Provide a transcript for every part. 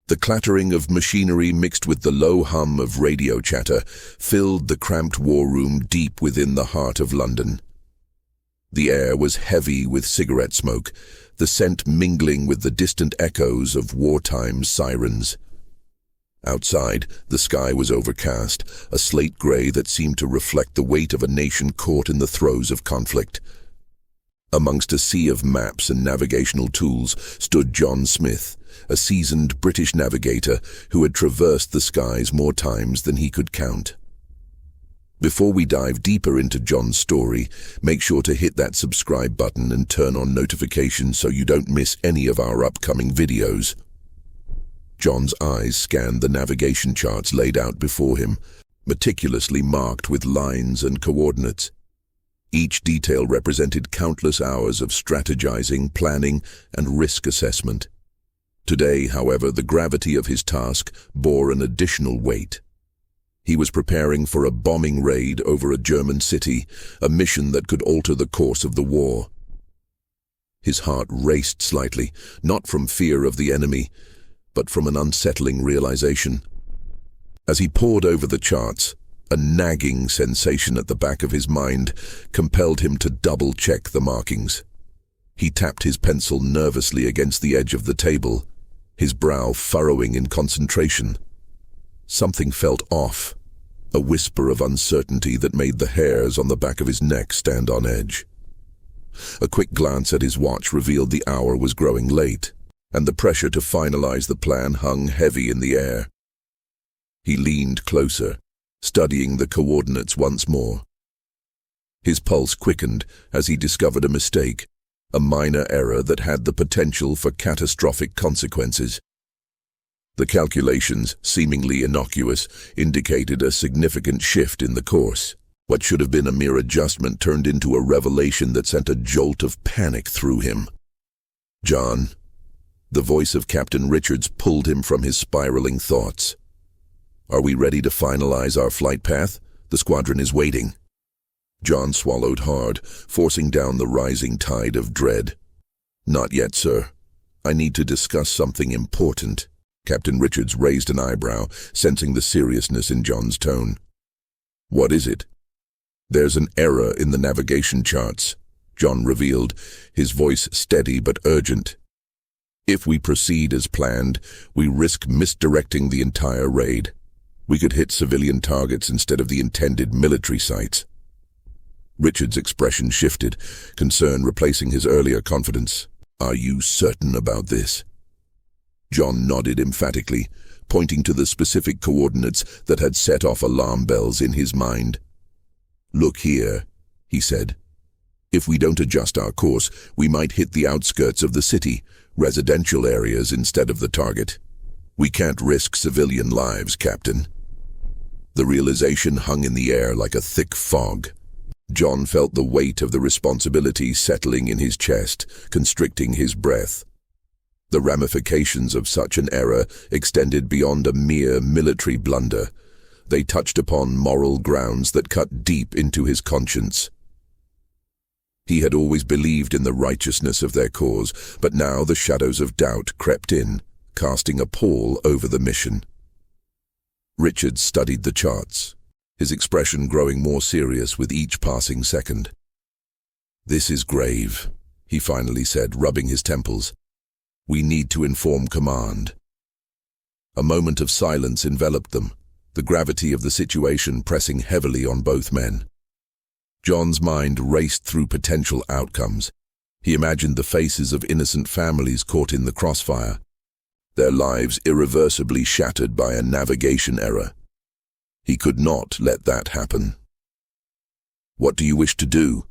The clattering of machinery mixed with the low hum of radio chatter filled the cramped war room deep within the heart of London. The air was heavy with cigarette smoke, the scent mingling with the distant echoes of wartime sirens. Outside, the sky was overcast, a slate gray that seemed to reflect the weight of a nation caught in the throes of conflict. Amongst a sea of maps and navigational tools stood John Smith, a seasoned British navigator who had traversed the skies more times than he could count. Before we dive deeper into John's story, make sure to hit that subscribe button and turn on notifications so you don't miss any of our upcoming videos. John's eyes scanned the navigation charts laid out before him, meticulously marked with lines and coordinates. Each detail represented countless hours of strategizing, planning, and risk assessment. Today, however, the gravity of his task bore an additional weight. He was preparing for a bombing raid over a German city, a mission that could alter the course of the war. His heart raced slightly, not from fear of the enemy, but from an unsettling realization. As he pored over the charts, a nagging sensation at the back of his mind compelled him to double-check the markings. He tapped his pencil nervously against the edge of the table, his brow furrowing in concentration. Something felt off, a whisper of uncertainty that made the hairs on the back of his neck stand on edge. A quick glance at his watch revealed the hour was growing late, and the pressure to finalize the plan hung heavy in the air. He leaned closer, studying the coordinates once more. His pulse quickened as he discovered a mistake, a minor error that had the potential for catastrophic consequences. The calculations, seemingly innocuous, indicated a significant shift in the course. What should have been a mere adjustment turned into a revelation that sent a jolt of panic through him. "John," the voice of Captain Richards pulled him from his spiraling thoughts. "Are we ready to finalize our flight path? The squadron is waiting." John swallowed hard, forcing down the rising tide of dread. "Not yet, sir. I need to discuss something important." Captain Richards raised an eyebrow, sensing the seriousness in John's tone. "What is it?" "There's an error in the navigation charts," John revealed, his voice steady but urgent. "If we proceed as planned, we risk misdirecting the entire raid. We could hit civilian targets instead of the intended military sites." Richard's expression shifted, concern replacing his earlier confidence. "Are you certain about this?" John nodded emphatically, pointing to the specific coordinates that had set off alarm bells in his mind. "Look here," he said. "If we don't adjust our course, we might hit the outskirts of the city, residential areas instead of the target. We can't risk civilian lives, Captain." The realization hung in the air like a thick fog. John felt the weight of the responsibility settling in his chest, constricting his breath. The ramifications of such an error extended beyond a mere military blunder. They touched upon moral grounds that cut deep into his conscience. He had always believed in the righteousness of their cause, but now the shadows of doubt crept in, casting a pall over the mission. Richard studied the charts, his expression growing more serious with each passing second. "This is grave," he finally said, rubbing his temples. "We need to inform command." A moment of silence enveloped them, the gravity of the situation pressing heavily on both men. John's mind raced through potential outcomes. He imagined the faces of innocent families caught in the crossfire, their lives irreversibly shattered by a navigation error. He could not let that happen. "What do you wish to do?"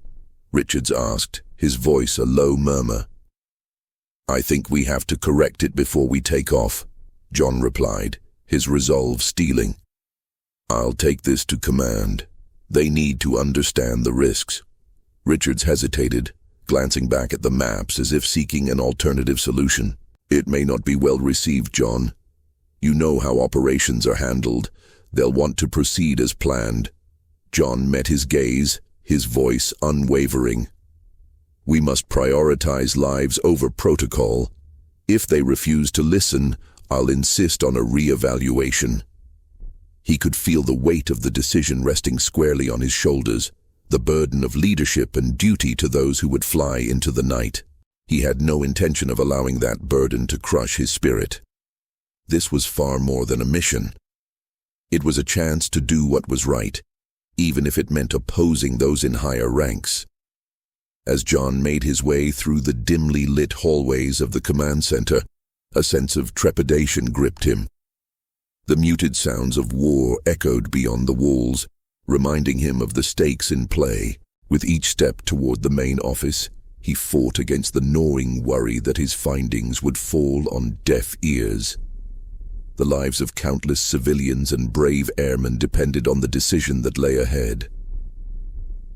Richards asked, his voice a low murmur. "I think we have to correct it before we take off," John replied, his resolve steeling. "I'll take this to command. They need to understand the risks." Richards hesitated, glancing back at the maps as if seeking an alternative solution. "It may not be well received, John. You know how operations are handled. They'll want to proceed as planned." John met his gaze, his voice unwavering. "We must prioritize lives over protocol. If they refuse to listen, I'll insist on a re-evaluation. He could feel the weight of the decision resting squarely on his shoulders, the burden of leadership and duty to those who would fly into the night. He had no intention of allowing that burden to crush his spirit. This was far more than a mission. It was a chance to do what was right, even if it meant opposing those in higher ranks. As John made his way through the dimly lit hallways of the command center, a sense of trepidation gripped him. The muted sounds of war echoed beyond the walls, reminding him of the stakes in play. With each step toward the main office, he fought against the gnawing worry that his findings would fall on deaf ears. The lives of countless civilians and brave airmen depended on the decision that lay ahead.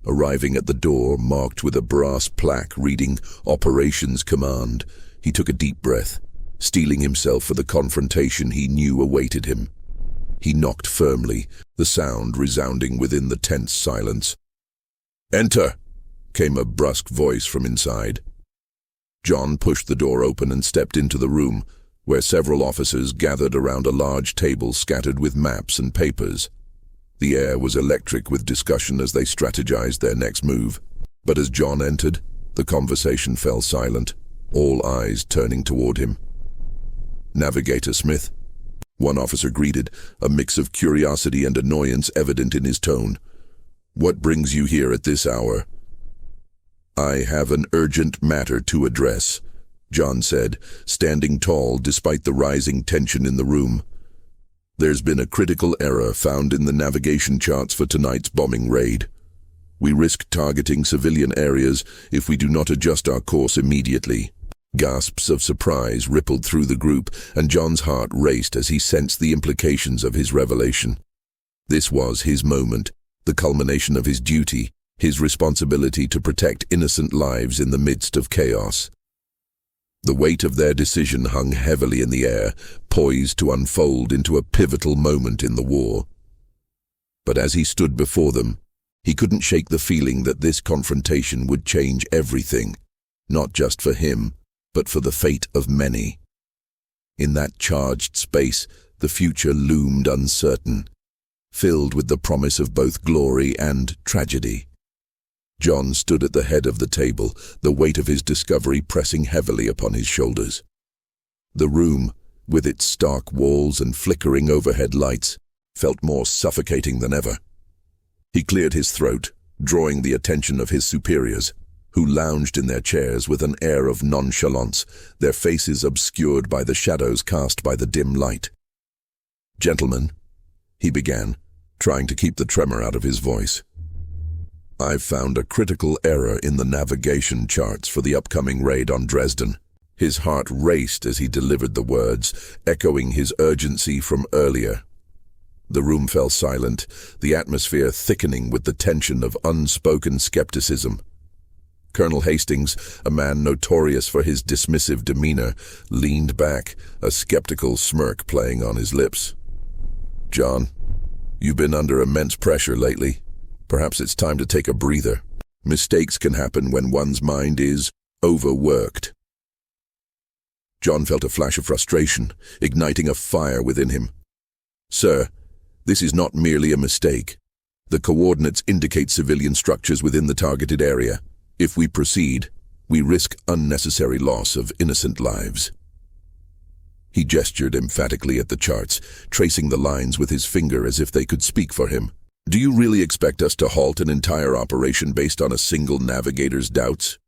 Arriving at the door, marked with a brass plaque reading Operations Command, he took a deep breath, steeling himself for the confrontation he knew awaited him. He knocked firmly, the sound resounding within the tense silence. "Enter!" came a brusque voice from inside. John pushed the door open and stepped into the room, where several officers gathered around a large table scattered with maps and papers. The air was electric with discussion as they strategized their next move. But as John entered, the conversation fell silent, all eyes turning toward him. "Navigator Smith," one officer greeted, a mix of curiosity and annoyance evident in his tone. "What brings you here at this hour?" "I have an urgent matter to address," John said, standing tall despite the rising tension in the room. "There's been a critical error found in the navigation charts for tonight's bombing raid. We risk targeting civilian areas if we do not adjust our course immediately." Gasps of surprise rippled through the group, and John's heart raced as he sensed the implications of his revelation. This was his moment, the culmination of his duty, his responsibility to protect innocent lives in the midst of chaos. The weight of their decision hung heavily in the air, poised to unfold into a pivotal moment in the war. But as he stood before them, he couldn't shake the feeling that this confrontation would change everything, not just for him, but for the fate of many. In that charged space, the future loomed uncertain, filled with the promise of both glory and tragedy. John stood at the head of the table, the weight of his discovery pressing heavily upon his shoulders. The room, with its stark walls and flickering overhead lights, felt more suffocating than ever. He cleared his throat, drawing the attention of his superiors, who lounged in their chairs with an air of nonchalance, their faces obscured by the shadows cast by the dim light. "Gentlemen," he began, trying to keep the tremor out of his voice, "I've found a critical error in the navigation charts for the upcoming raid on Dresden." His heart raced as he delivered the words, echoing his urgency from earlier. The room fell silent, the atmosphere thickening with the tension of unspoken skepticism. Colonel Hastings, a man notorious for his dismissive demeanor, leaned back, a skeptical smirk playing on his lips. "John, you've been under immense pressure lately. Perhaps it's time to take a breather. Mistakes can happen when one's mind is overworked." John felt a flash of frustration, igniting a fire within him. "Sir, this is not merely a mistake. The coordinates indicate civilian structures within the targeted area. If we proceed, we risk unnecessary loss of innocent lives." He gestured emphatically at the charts, tracing the lines with his finger as if they could speak for him. "Do you really expect us to halt an entire operation based on a single navigator's doubts?"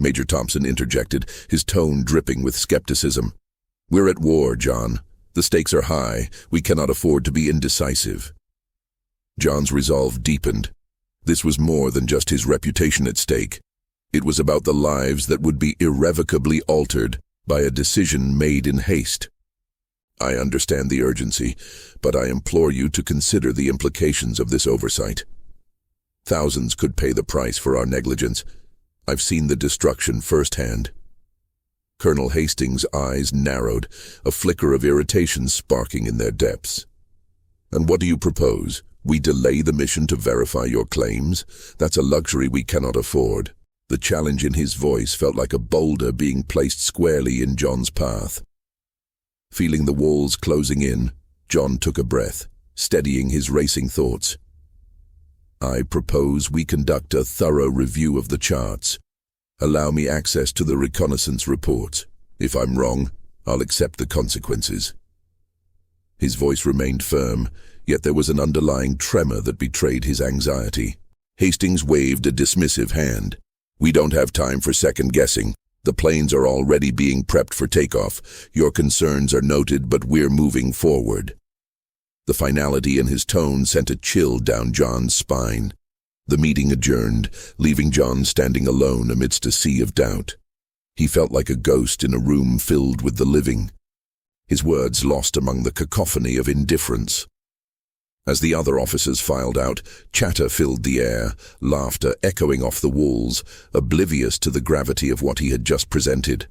Major Thompson interjected, his tone dripping with skepticism. "We're at war, John. The stakes are high. We cannot afford to be indecisive." John's resolve deepened. This was more than just his reputation at stake. It was about the lives that would be irrevocably altered by a decision made in haste. "I understand the urgency, but I implore you to consider the implications of this oversight. Thousands could pay the price for our negligence. I've seen the destruction firsthand." Colonel Hastings' eyes narrowed, a flicker of irritation sparking in their depths. "And what do you propose? We delay the mission to verify your claims? That's a luxury we cannot afford." The challenge in his voice felt like a boulder being placed squarely in John's path. Feeling the walls closing in, John took a breath, steadying his racing thoughts. I propose we conduct a thorough review of the charts. Allow me access to the reconnaissance reports. If I'm wrong, I'll accept the consequences. His voice remained firm, yet there was an underlying tremor that betrayed his anxiety. Hastings waved a dismissive hand. We don't have time for second-guessing. The planes are already being prepped for takeoff. Your concerns are noted, but we're moving forward. The finality in his tone sent a chill down John's spine. The meeting adjourned, leaving John standing alone amidst a sea of doubt. He felt like a ghost in a room filled with the living, his words lost among the cacophony of indifference. As the other officers filed out, chatter filled the air, laughter echoing off the walls, oblivious to the gravity of what he had just presented.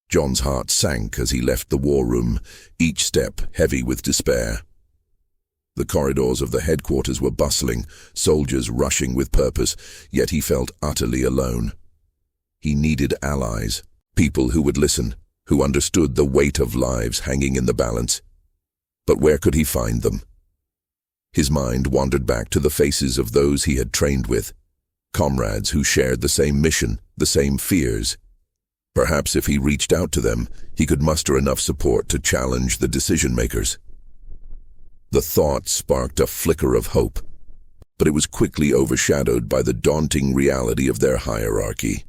John's heart sank as he left the war room, each step heavy with despair. The corridors of the headquarters were bustling, soldiers rushing with purpose, yet he felt utterly alone. He needed allies, people who would listen, who understood the weight of lives hanging in the balance. But where could he find them? His mind wandered back to the faces of those he had trained with, comrades who shared the same mission, the same fears. Perhaps if he reached out to them, he could muster enough support to challenge the decision-makers. The thought sparked a flicker of hope, but it was quickly overshadowed by the daunting reality of their hierarchy.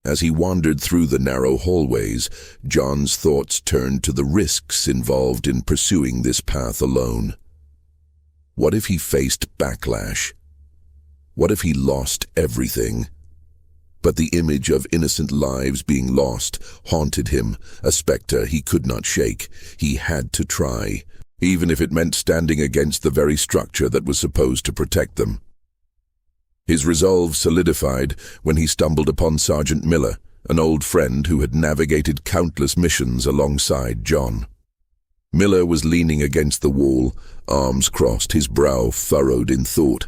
As he wandered through the narrow hallways, John's thoughts turned to the risks involved in pursuing this path alone. What if he faced backlash? What if he lost everything? But the image of innocent lives being lost haunted him, a specter he could not shake. He had to try, even if it meant standing against the very structure that was supposed to protect them. His resolve solidified when he stumbled upon Sergeant Miller, an old friend who had navigated countless missions alongside John. Miller was leaning against the wall, arms crossed, his brow furrowed in thought.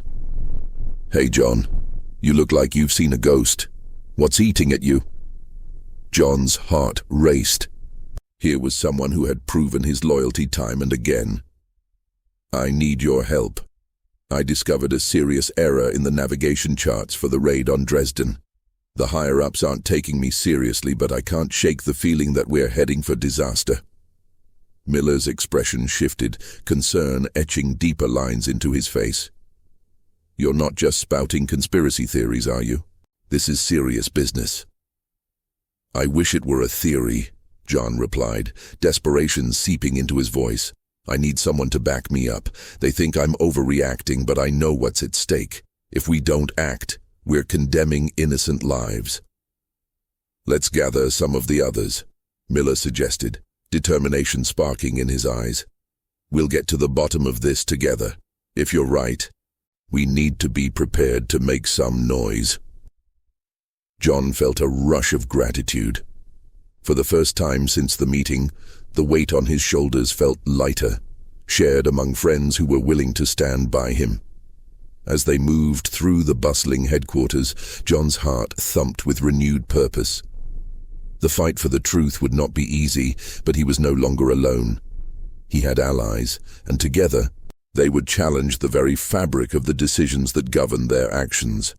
"Hey, John, you look like you've seen a ghost. What's eating at you?" John's heart raced. Here was someone who had proven his loyalty time and again. "I need your help. I discovered a serious error in the navigation charts for the raid on Dresden. The higher-ups aren't taking me seriously, but I can't shake the feeling that we're heading for disaster." Miller's expression shifted, concern etching deeper lines into his face. "You're not just spouting conspiracy theories, are you? This is serious business." "I wish it were a theory," John replied, desperation seeping into his voice. "I need someone to back me up. They think I'm overreacting, but I know what's at stake. If we don't act, we're condemning innocent lives." "Let's gather some of the others," Miller suggested, determination sparking in his eyes. "We'll get to the bottom of this together. If you're right, we need to be prepared to make some noise." John felt a rush of gratitude. For the first time since the meeting, the weight on his shoulders felt lighter, shared among friends who were willing to stand by him. As they moved through the bustling headquarters, John's heart thumped with renewed purpose. The fight for the truth would not be easy, but he was no longer alone. He had allies, and together, they would challenge the very fabric of the decisions that governed their actions.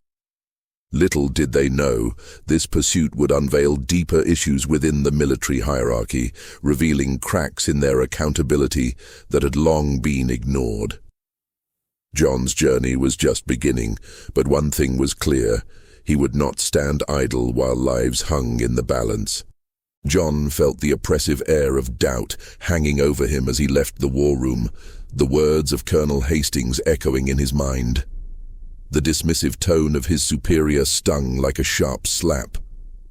Little did they know, this pursuit would unveil deeper issues within the military hierarchy, revealing cracks in their accountability that had long been ignored. John's journey was just beginning, but one thing was clear: he would not stand idle while lives hung in the balance. John felt the oppressive air of doubt hanging over him as he left the war room, the words of Colonel Hastings echoing in his mind. The dismissive tone of his superior stung like a sharp slap,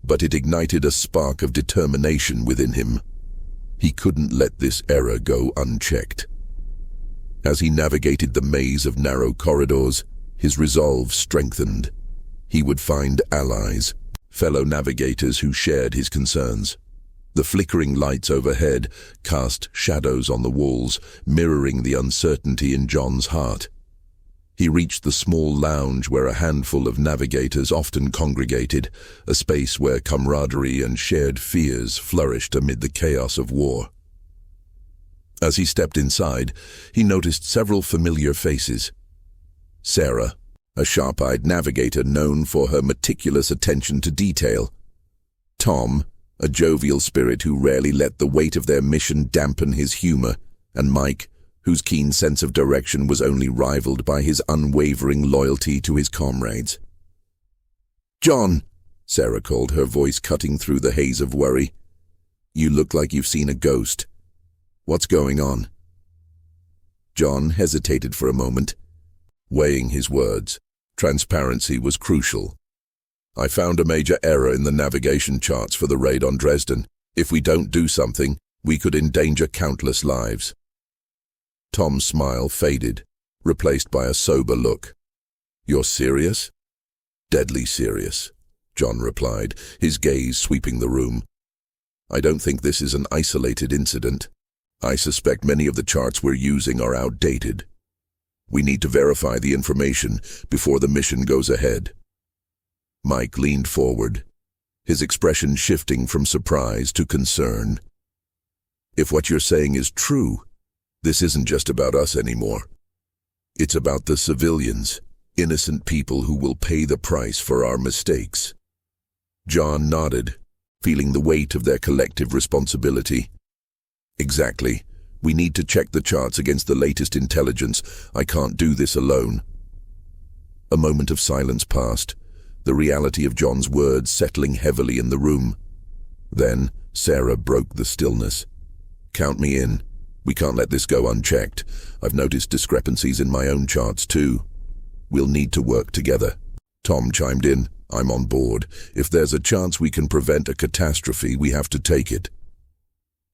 but it ignited a spark of determination within him. He couldn't let this error go unchecked. As he navigated the maze of narrow corridors, his resolve strengthened. He would find allies, fellow navigators who shared his concerns. The flickering lights overhead cast shadows on the walls, mirroring the uncertainty in John's heart. He reached the small lounge where a handful of navigators often congregated, a space where camaraderie and shared fears flourished amid the chaos of war. As he stepped inside, he noticed several familiar faces. Sarah, a sharp-eyed navigator known for her meticulous attention to detail. Tom, a jovial spirit who rarely let the weight of their mission dampen his humor, and Mike, whose keen sense of direction was only rivaled by his unwavering loyalty to his comrades. "John," Sarah called, her voice cutting through the haze of worry. "You look like you've seen a ghost. What's going on?" John hesitated for a moment, weighing his words. Transparency was crucial. "I found a major error in the navigation charts for the raid on Dresden. If we don't do something, we could endanger countless lives." Tom's smile faded, replaced by a sober look. "You're serious?" "Deadly serious," John replied, his gaze sweeping the room. "I don't think this is an isolated incident. I suspect many of the charts we're using are outdated. We need to verify the information before the mission goes ahead." Mike leaned forward, his expression shifting from surprise to concern. "If what you're saying is true, this isn't just about us anymore. It's about the civilians, innocent people who will pay the price for our mistakes." John nodded, feeling the weight of their collective responsibility. "Exactly. We need to check the charts against the latest intelligence. I can't do this alone." A moment of silence passed, the reality of John's words settling heavily in the room. Then Sarah broke the stillness. "Count me in. We can't let this go unchecked. I've noticed discrepancies in my own charts too. We'll need to work together." Tom chimed in. "I'm on board. If there's a chance we can prevent a catastrophe, we have to take it."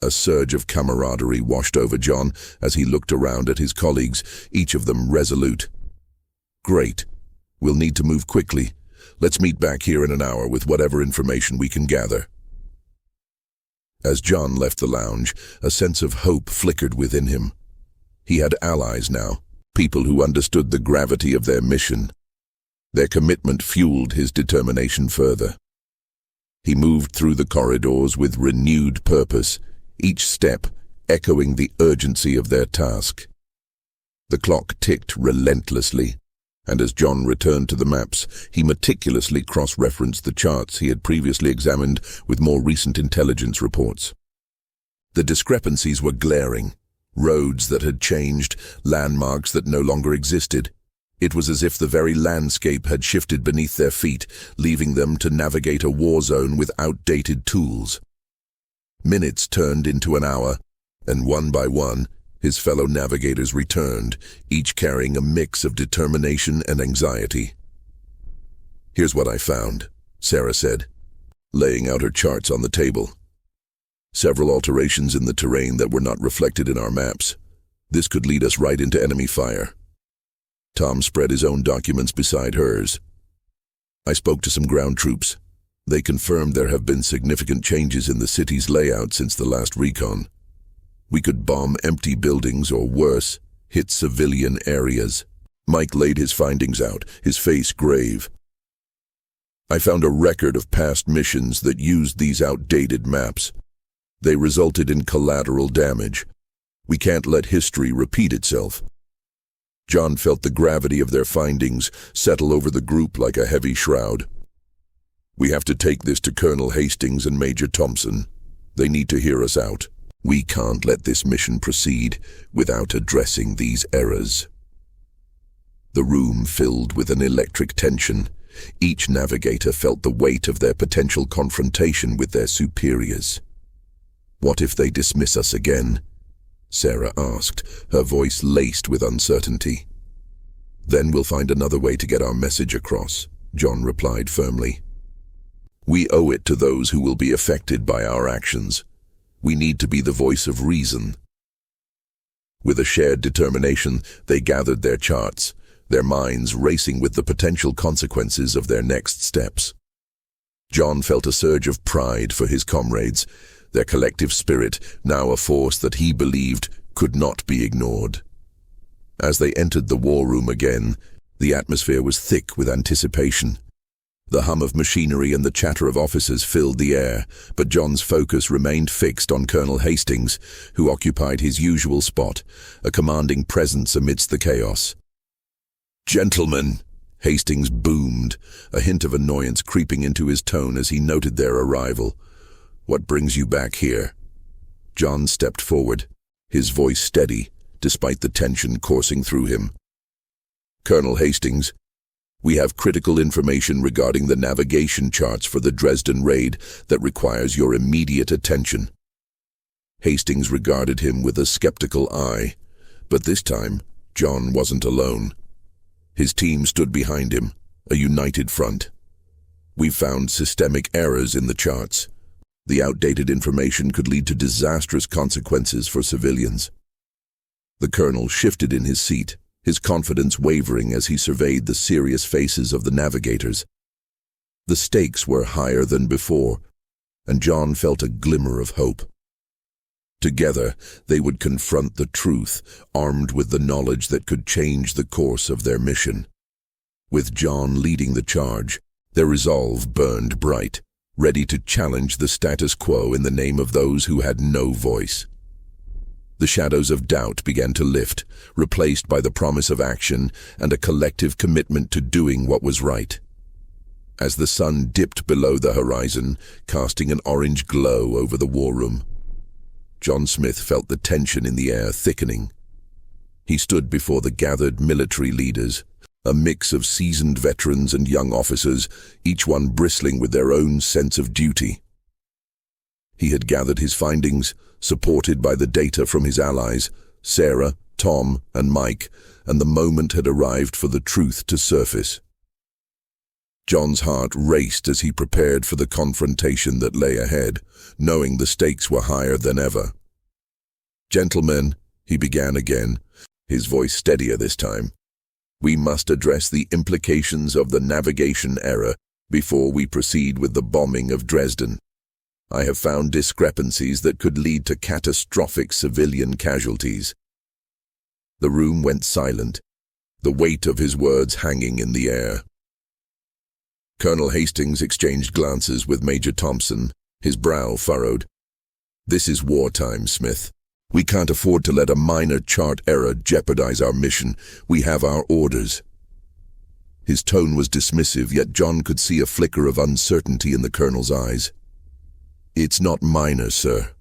A surge of camaraderie washed over John as he looked around at his colleagues, each of them resolute. "Great. We'll need to move quickly. Let's meet back here in an hour with whatever information we can gather." As John left the lounge, a sense of hope flickered within him. He had allies now, people who understood the gravity of their mission. Their commitment fueled his determination further. He moved through the corridors with renewed purpose, each step echoing the urgency of their task. The clock ticked relentlessly, and as John returned to the maps, he meticulously cross-referenced the charts he had previously examined with more recent intelligence reports. The discrepancies were glaring. Roads that had changed, landmarks that no longer existed. It was as if the very landscape had shifted beneath their feet, leaving them to navigate a war zone with outdated tools. Minutes turned into an hour, and one by one, his fellow navigators returned, each carrying a mix of determination and anxiety. "Here's what I found," Sarah said, laying out her charts on the table. "Several alterations in the terrain that were not reflected in our maps. This could lead us right into enemy fire." Tom spread his own documents beside hers. "I spoke to some ground troops. They confirmed there have been significant changes in the city's layout since the last recon. We could bomb empty buildings or worse, hit civilian areas." Mike laid his findings out, his face grave. "I found a record of past missions that used these outdated maps. They resulted in collateral damage. We can't let history repeat itself." John felt the gravity of their findings settle over the group like a heavy shroud. "We have to take this to Colonel Hastings and Major Thompson. They need to hear us out. We can't let this mission proceed without addressing these errors." The room filled with an electric tension. Each navigator felt the weight of their potential confrontation with their superiors. "What if they dismiss us again?" Sarah asked, her voice laced with uncertainty. "Then we'll find another way to get our message across," John replied firmly. "We owe it to those who will be affected by our actions. We need to be the voice of reason." With a shared determination, they gathered their charts, their minds racing with the potential consequences of their next steps. John felt a surge of pride for his comrades, their collective spirit now a force that he believed could not be ignored. As they entered the war room again, The atmosphere was thick with anticipation. The hum of machinery and the chatter of officers filled the air, but John's focus remained fixed on Colonel Hastings, who occupied his usual spot, a commanding presence amidst the chaos. "Gentlemen," Hastings boomed, a hint of annoyance creeping into his tone as he noted their arrival. "What brings you back here?" John stepped forward, his voice steady, despite the tension coursing through him. "Colonel Hastings, we have critical information regarding the navigation charts for the Dresden raid that requires your immediate attention." Hastings regarded him with a skeptical eye, but this time, John wasn't alone. His team stood behind him, a united front. "We've found systemic errors in the charts. The outdated information could lead to disastrous consequences for civilians." The colonel shifted in his seat, his confidence wavering as he surveyed the serious faces of the navigators. The stakes were higher than before, and John felt a glimmer of hope. Together, they would confront the truth, armed with the knowledge that could change the course of their mission. With John leading the charge, their resolve burned bright, ready to challenge the status quo in the name of those who had no voice. The shadows of doubt began to lift, replaced by the promise of action and a collective commitment to doing what was right. As the sun dipped below the horizon, casting an orange glow over the war room, John Smith felt the tension in the air thickening. He stood before the gathered military leaders, a mix of seasoned veterans and young officers, each one bristling with their own sense of duty. He had gathered his findings, supported by the data from his allies, Sarah, Tom, and Mike, and the moment had arrived for the truth to surface. John's heart raced as he prepared for the confrontation that lay ahead, knowing the stakes were higher than ever. "Gentlemen," he began again, his voice steadier this time, "we must address the implications of the navigation error before we proceed with the bombing of Dresden. I have found discrepancies that could lead to catastrophic civilian casualties." The room went silent, the weight of his words hanging in the air. Colonel Hastings exchanged glances with Major Thompson, his brow furrowed. "This is wartime, Smith. We can't afford to let a minor chart error jeopardize our mission. We have our orders." His tone was dismissive, yet John could see a flicker of uncertainty in the colonel's eyes. "It's not minor, sir.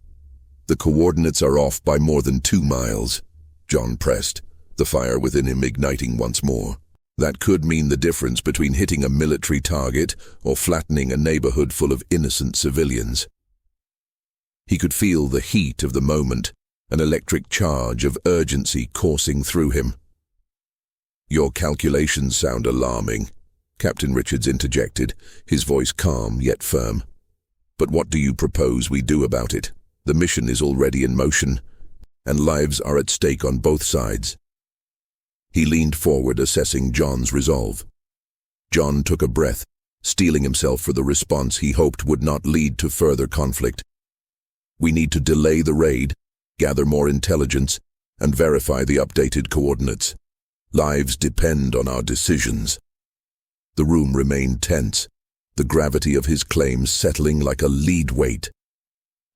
The coordinates are off by more than 2 miles, John pressed, the fire within him igniting once more. That could mean the difference between hitting a military target or flattening a neighborhood full of innocent civilians. He could feel the heat of the moment, an electric charge of urgency coursing through him. "Your calculations sound alarming," Captain Richards interjected, his voice calm yet firm. "But what do you propose we do about it? The mission is already in motion, and lives are at stake on both sides." He leaned forward, assessing John's resolve. John took a breath, steeling himself for the response he hoped would not lead to further conflict. "We need to delay the raid, gather more intelligence, and verify the updated coordinates. Lives depend on our decisions." The room remained tense, the gravity of his claims settling like a lead weight.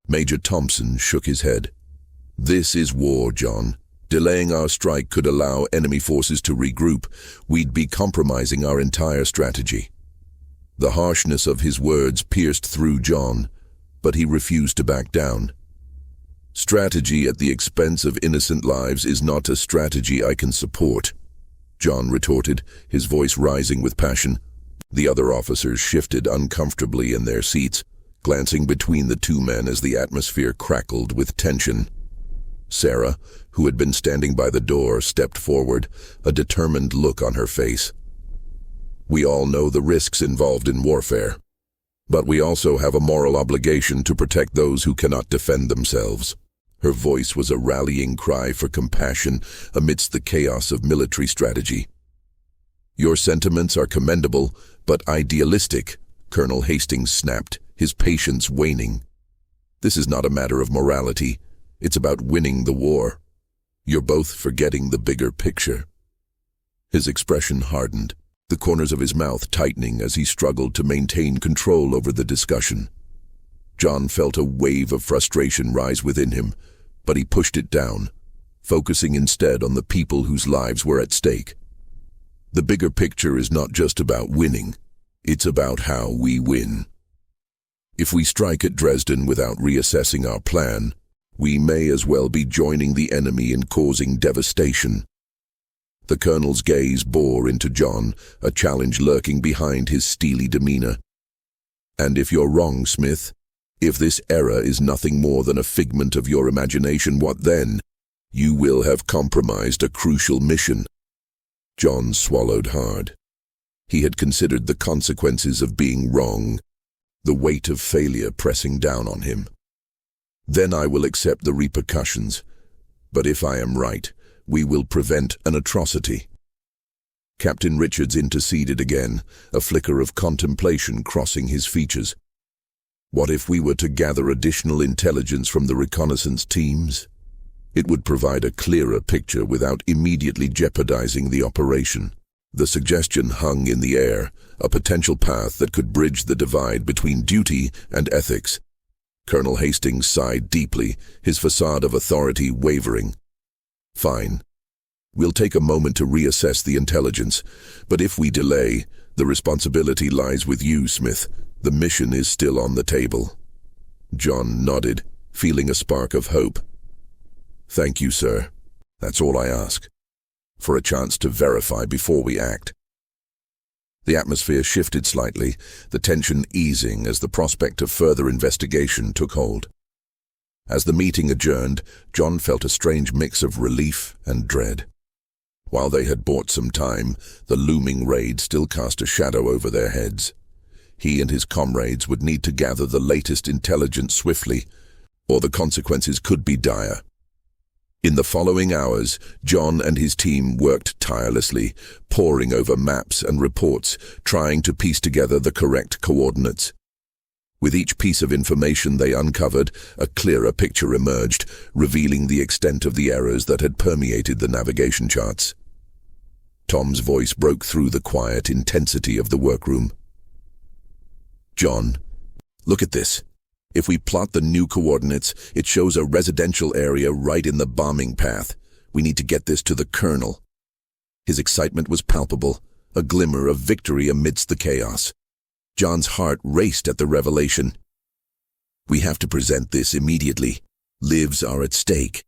Major Thompson shook his head. "This is war, John. Delaying our strike could allow enemy forces to regroup. We'd be compromising our entire strategy." The harshness of his words pierced through John, but he refused to back down. "Strategy at the expense of innocent lives is not a strategy I can support," John retorted, his voice rising with passion. The other officers shifted uncomfortably in their seats, glancing between the two men as the atmosphere crackled with tension. Sarah, who had been standing by the door, stepped forward, a determined look on her face. "We all know the risks involved in warfare, but we also have a moral obligation to protect those who cannot defend themselves." Her voice was a rallying cry for compassion amidst the chaos of military strategy. "Your sentiments are commendable, but idealistic," Colonel Hastings snapped, his patience waning. "This is not a matter of morality. It's about winning the war. You're both forgetting the bigger picture." His expression hardened, the corners of his mouth tightening as he struggled to maintain control over the discussion. John felt a wave of frustration rise within him, but he pushed it down, focusing instead on the people whose lives were at stake. The bigger picture is not just about winning, it's about how we win. If we strike at Dresden without reassessing our plan, we may as well be joining the enemy in causing devastation. The colonel's gaze bore into John, a challenge lurking behind his steely demeanor. And if you're wrong, Smith, if this error is nothing more than a figment of your imagination, what then? You will have compromised a crucial mission. John swallowed hard. He had considered the consequences of being wrong, the weight of failure pressing down on him. Then I will accept the repercussions. But if I am right, we will prevent an atrocity. Captain Richards interceded again, a flicker of contemplation crossing his features. What if we were to gather additional intelligence from the reconnaissance teams? It would provide a clearer picture without immediately jeopardizing the operation. The suggestion hung in the air, a potential path that could bridge the divide between duty and ethics. Colonel Hastings sighed deeply, his facade of authority wavering. Fine. We'll take a moment to reassess the intelligence, but if we delay, the responsibility lies with you, Smith. The mission is still on the table. John nodded, feeling a spark of hope. Thank you, sir. That's all I ask. For a chance to verify before we act. The atmosphere shifted slightly, the tension easing as the prospect of further investigation took hold. As the meeting adjourned, John felt a strange mix of relief and dread. While they had bought some time, the looming raid still cast a shadow over their heads. He and his comrades would need to gather the latest intelligence swiftly, or the consequences could be dire. In the following hours, John and his team worked tirelessly, poring over maps and reports, trying to piece together the correct coordinates. With each piece of information they uncovered, a clearer picture emerged, revealing the extent of the errors that had permeated the navigation charts. Tom's voice broke through the quiet intensity of the workroom. John, look at this. If we plot the new coordinates, it shows a residential area right in the bombing path. We need to get this to the colonel. His excitement was palpable, a glimmer of victory amidst the chaos. John's heart raced at the revelation. We have to present this immediately. Lives are at stake.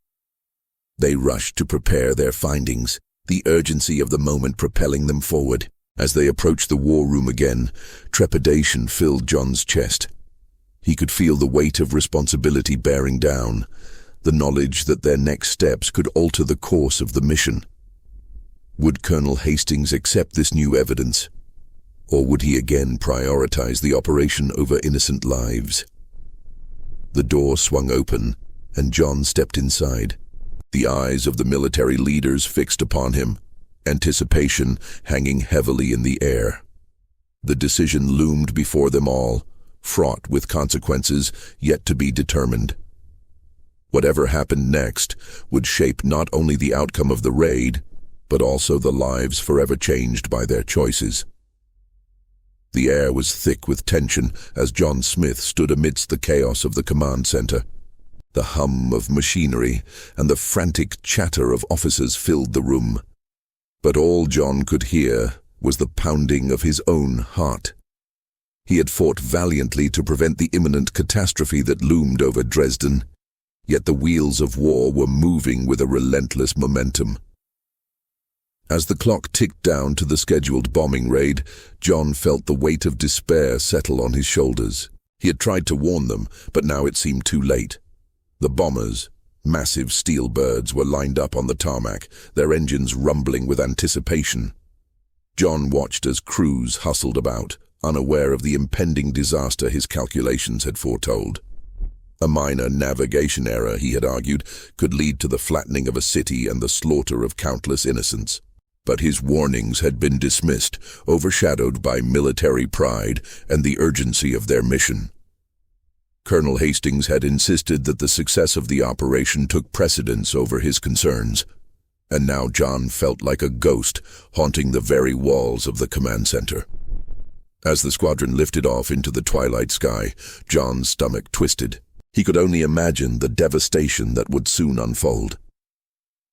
They rushed to prepare their findings, the urgency of the moment propelling them forward. As they approached the war room again, trepidation filled John's chest. He could feel the weight of responsibility bearing down, the knowledge that their next steps could alter the course of the mission. Would Colonel Hastings accept this new evidence? Or would he again prioritize the operation over innocent lives? The door swung open, and John stepped inside. The eyes of the military leaders fixed upon him, anticipation hanging heavily in the air. The decision loomed before them all, fraught with consequences yet to be determined. Whatever happened next would shape not only the outcome of the raid, but also the lives forever changed by their choices. The air was thick with tension as John Smith stood amidst the chaos of the command center. The hum of machinery and the frantic chatter of officers filled the room. But all John could hear was the pounding of his own heart. He had fought valiantly to prevent the imminent catastrophe that loomed over Dresden, yet the wheels of war were moving with a relentless momentum. As the clock ticked down to the scheduled bombing raid, John felt the weight of despair settle on his shoulders. He had tried to warn them, but now it seemed too late. The bombers, massive steel birds, were lined up on the tarmac, their engines rumbling with anticipation. John watched as crews hustled about, unaware of the impending disaster his calculations had foretold. A minor navigation error, he had argued, could lead to the flattening of a city and the slaughter of countless innocents. But his warnings had been dismissed, overshadowed by military pride and the urgency of their mission. Colonel Hastings had insisted that the success of the operation took precedence over his concerns. and now John felt like a ghost haunting the very walls of the command center. As the squadron lifted off into the twilight sky, John's stomach twisted. He could only imagine the devastation that would soon unfold.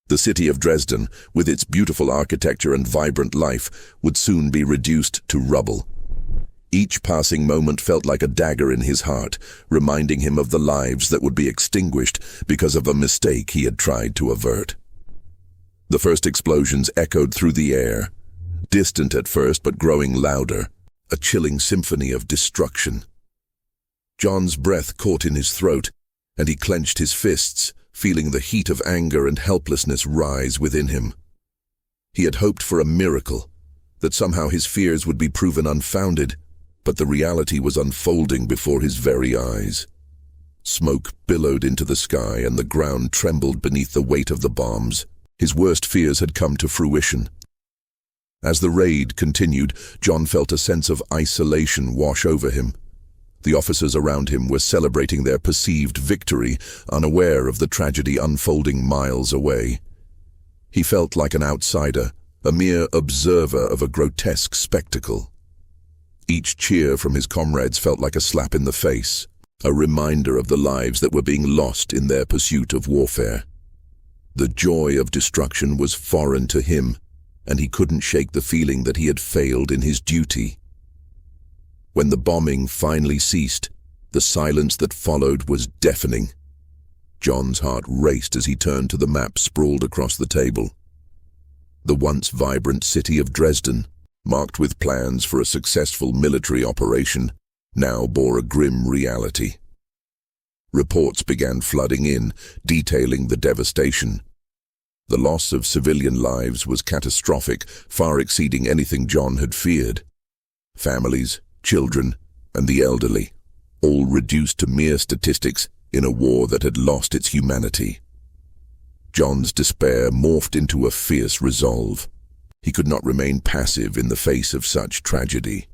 The city of Dresden, with its beautiful architecture and vibrant life, would soon be reduced to rubble. Each passing moment felt like a dagger in his heart, reminding him of the lives that would be extinguished because of a mistake he had tried to avert. The first explosions echoed through the air, distant at first but growing louder, a chilling symphony of destruction. John's breath caught in his throat, and he clenched his fists, feeling the heat of anger and helplessness rise within him. He had hoped for a miracle, that somehow his fears would be proven unfounded, but the reality was unfolding before his very eyes. Smoke billowed into the sky and the ground trembled beneath the weight of the bombs. His worst fears had come to fruition. As the raid continued, John felt a sense of isolation wash over him. The officers around him were celebrating their perceived victory, unaware of the tragedy unfolding miles away. He felt like an outsider, a mere observer of a grotesque spectacle. Each cheer from his comrades felt like a slap in the face, a reminder of the lives that were being lost in their pursuit of warfare. The joy of destruction was foreign to him, and he couldn't shake the feeling that he had failed in his duty. When the bombing finally ceased, the silence that followed was deafening. John's heart raced as he turned to the map sprawled across the table. The once vibrant city of Dresden, marked with plans for a successful military operation, now bore a grim reality. Reports began flooding in, detailing the devastation. The loss of civilian lives was catastrophic, far exceeding anything John had feared. Families, children, and the elderly, all reduced to mere statistics in a war that had lost its humanity. John's despair morphed into a fierce resolve. He could not remain passive in the face of such tragedy.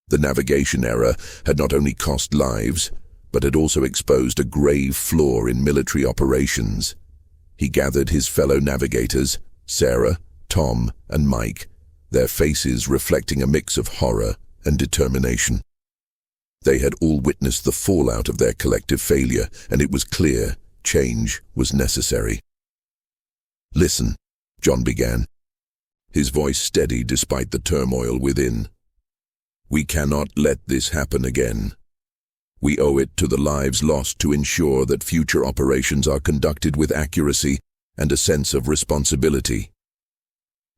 The navigation error had not only cost lives, but had also exposed a grave flaw in military operations. He gathered his fellow navigators, Sarah, Tom, and Mike, their faces reflecting a mix of horror and determination. They had all witnessed the fallout of their collective failure, and it was clear change was necessary. "Listen," John began, his voice steady despite the turmoil within. "We cannot let this happen again. We owe it to the lives lost to ensure that future operations are conducted with accuracy and a sense of responsibility."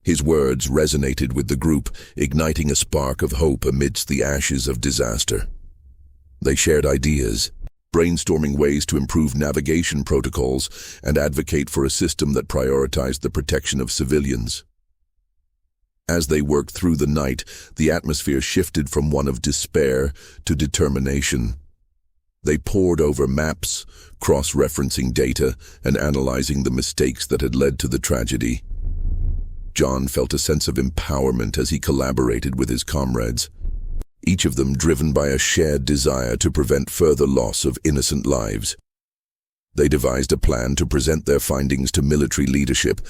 His words resonated with the group, igniting a spark of hope amidst the ashes of disaster. They shared ideas, brainstorming ways to improve navigation protocols and advocate for a system that prioritized the protection of civilians. As they worked through the night, the atmosphere shifted from one of despair to determination. They pored over maps, cross-referencing data, and analyzing the mistakes that had led to the tragedy. John felt a sense of empowerment as he collaborated with his comrades, each of them driven by a shared desire to prevent further loss of innocent lives. They devised a plan to present their findings to military leadership,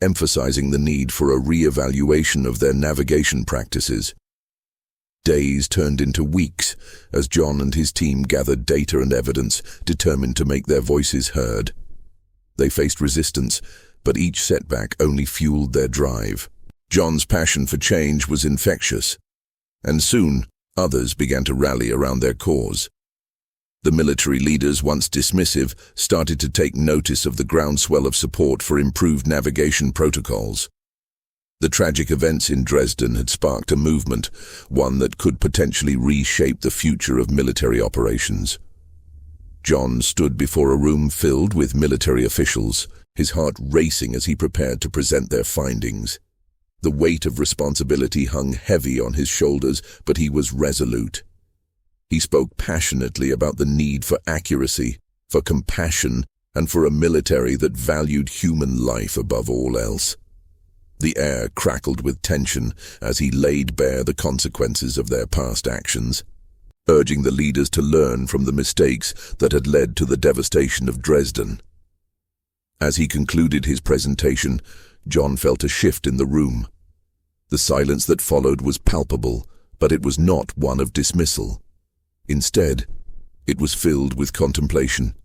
emphasizing the need for a re-evaluation of their navigation practices. Days turned into weeks as John and his team gathered data and evidence, determined to make their voices heard. They faced resistance, but each setback only fueled their drive. John's passion for change was infectious, and soon others began to rally around their cause. The military leaders, once dismissive, started to take notice of the groundswell of support for improved navigation protocols. The tragic events in Dresden had sparked a movement, one that could potentially reshape the future of military operations. John stood before a room filled with military officials, his heart racing as he prepared to present their findings. The weight of responsibility hung heavy on his shoulders, but he was resolute. He spoke passionately about the need for accuracy, for compassion, and for a military that valued human life above all else. The air crackled with tension as he laid bare the consequences of their past actions, urging the leaders to learn from the mistakes that had led to the devastation of Dresden. As he concluded his presentation, John felt a shift in the room. The silence that followed was palpable, but it was not one of dismissal. Instead, it was filled with contemplation.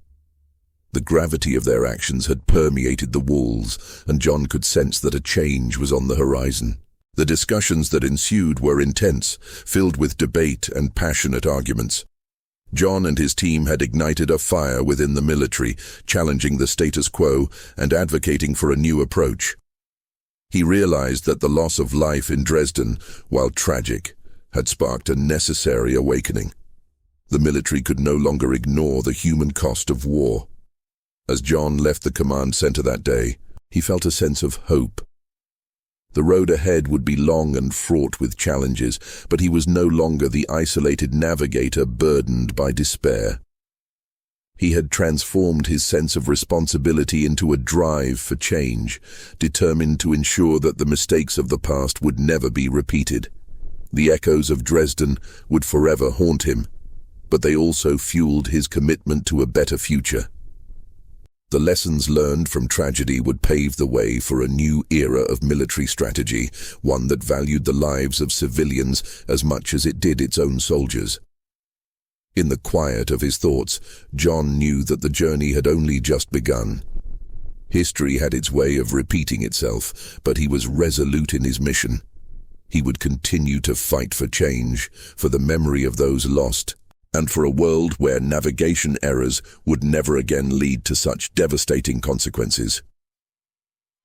The gravity of their actions had permeated the walls, and John could sense that a change was on the horizon. The discussions that ensued were intense, filled with debate and passionate arguments. John and his team had ignited a fire within the military, challenging the status quo and advocating for a new approach. He realized that the loss of life in Dresden, while tragic, had sparked a necessary awakening. The military could no longer ignore the human cost of war. As John left the command center that day, he felt a sense of hope. The road ahead would be long and fraught with challenges, but he was no longer the isolated navigator burdened by despair. He had transformed his sense of responsibility into a drive for change, determined to ensure that the mistakes of the past would never be repeated. The echoes of Dresden would forever haunt him, but they also fueled his commitment to a better future. The lessons learned from tragedy would pave the way for a new era of military strategy, one that valued the lives of civilians as much as it did its own soldiers. In the quiet of his thoughts, John knew that the journey had only just begun. History had its way of repeating itself, but he was resolute in his mission. He would continue to fight for change, for the memory of those lost, and for a world where navigation errors would never again lead to such devastating consequences.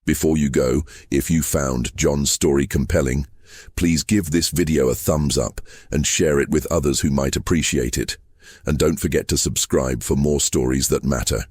Before you go, if you found John's story compelling, please give this video a thumbs up and share it with others who might appreciate it. And don't forget to subscribe for more stories that matter.